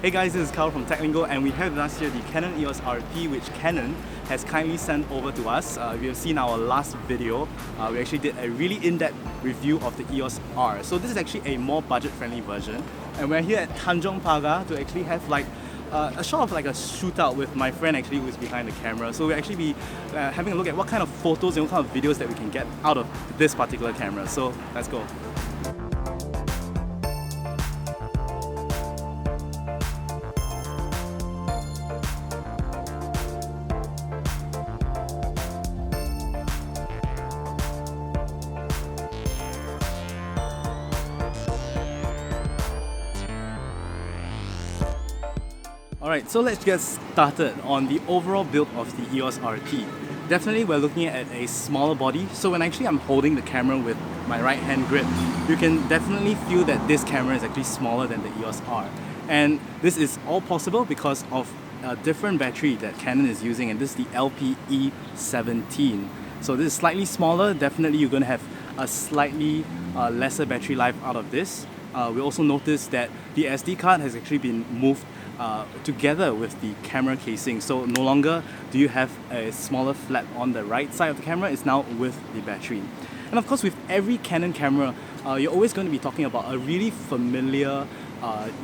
Hey guys, this is Carl from Lingo, and we have with us here the Canon EOS RP, which Canon has kindly sent over to us. We have seen our last video. We actually did a really in-depth review of the EOS R. So this is actually a more budget-friendly version, and we're here at Tanjong Pagar to actually have like a sort of like a shootout with my friend actually who's behind the camera. So we'll actually be having a look at what kind of photos and what kind of videos that we can get out of this particular camera. So let's go. Alright, so let's get started on the overall build of the EOS RP. Definitely we're looking at a smaller body, so when actually I'm holding the camera with my right hand grip, you can definitely feel that this camera is actually smaller than the EOS R. And this is all possible because of a different battery that Canon is using, and this is the LPE17. So this is slightly smaller. Definitely you're going to have a slightly lesser battery life out of this. We also noticed that the SD card has actually been moved together with the camera casing, so no longer do you have a smaller flap on the right side of the camera, it's now with the battery. And of course, with every Canon camera, you're always going to be talking about a really familiar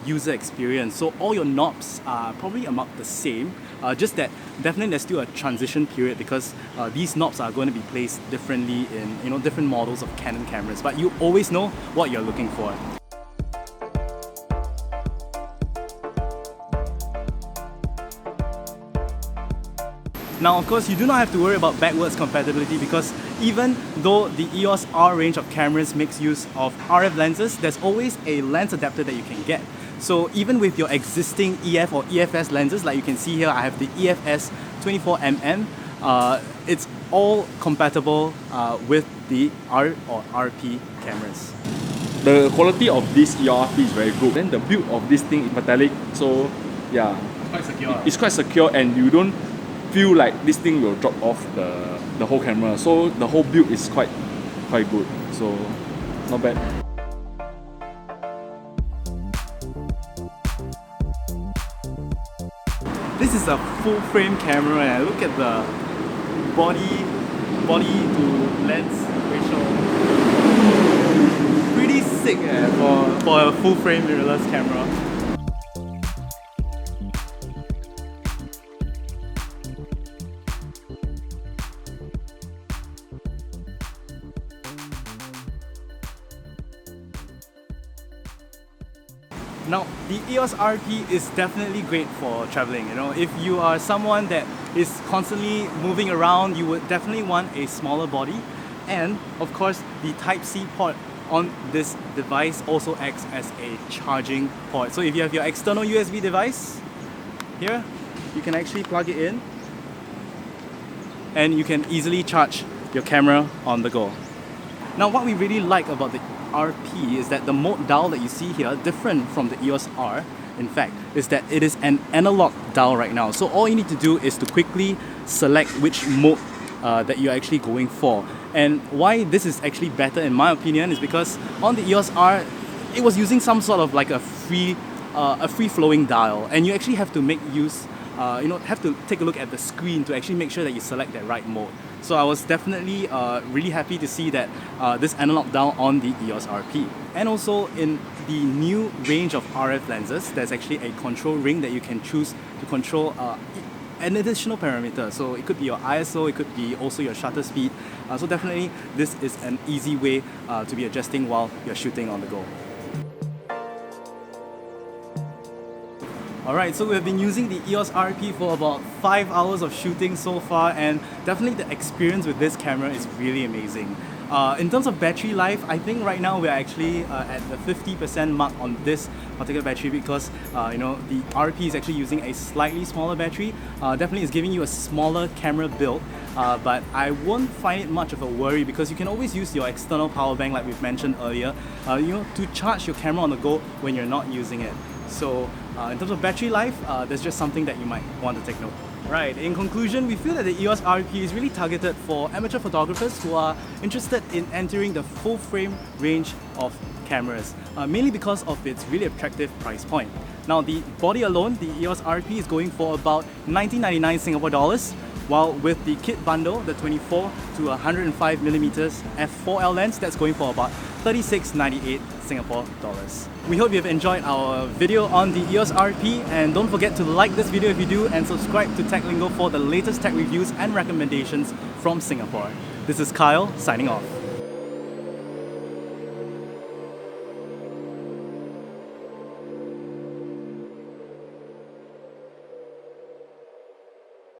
user experience. So all your knobs are probably about the same, just that definitely there's still a transition period because these knobs are going to be placed differently in different models of Canon cameras, but you always know what you're looking for. Now, of course, you do not have to worry about backwards compatibility because even though the EOS R range of cameras makes use of RF lenses, there's always a lens adapter that you can get. So even with your existing EF or EFS lenses, like you can see here, I have the EFS 24mm, it's all compatible with the R or RP cameras. The quality of this EOS RP is very good. Then the build of this thing is metallic, so yeah, Quite secure. It's quite secure, and you don't feel like this thing will drop off the whole camera. So the whole build is quite good. So not bad. This is a full frame camera, and look at the body to lens ratio. Pretty sick for a full frame mirrorless camera. Now, the EOS RP is definitely great for traveling. If you are someone that is constantly moving around, you would definitely want a smaller body. And of course, the Type-C port on this device also acts as a charging port. So if you have your external USB device here, you can actually plug it in and you can easily charge your camera on the go. Now, what we really like about the RP is that the mode dial that you see here, different from the EOS R, in fact, is that it is an analog dial right now. So all you need to do is to quickly select which mode that you're actually going for. And why this is actually better in my opinion is because on the EOS R, it was using some sort of like a free-flowing dial, and you actually have to make use have to take a look at the screen to actually make sure that you select that right mode. So I was definitely really happy to see that this analog dial on the EOS RP. And also in the new range of RF lenses, there's actually a control ring that you can choose to control an additional parameter. So it could be your ISO, it could be also your shutter speed. So definitely this is an easy way to be adjusting while you're shooting on the go. Alright, so we've been using the EOS RP for about 5 hours of shooting so far, and definitely the experience with this camera is really amazing. In terms of battery life, I think right now we're actually at the 50% mark on this particular battery because the RP is actually using a slightly smaller battery. Definitely is giving you a smaller camera build, but I won't find it much of a worry because you can always use your external power bank like we've mentioned earlier, to charge your camera on the go when you're not using it. So in terms of battery life, there's just something that you might want to take note. Right, in conclusion, we feel that the EOS RP is really targeted for amateur photographers who are interested in entering the full frame range of cameras, mainly because of its really attractive price point. Now the body alone, the EOS RP is going for about 1999 Singapore dollars, while with the kit bundle, the 24 to 105 millimeters f4L lens, that's going for about 36.98 Singapore dollars. We hope you've enjoyed our video on the EOS RP, and don't forget to like this video if you do, and subscribe to Tech Lingo for the latest tech reviews and recommendations from Singapore. This is Kyle signing off.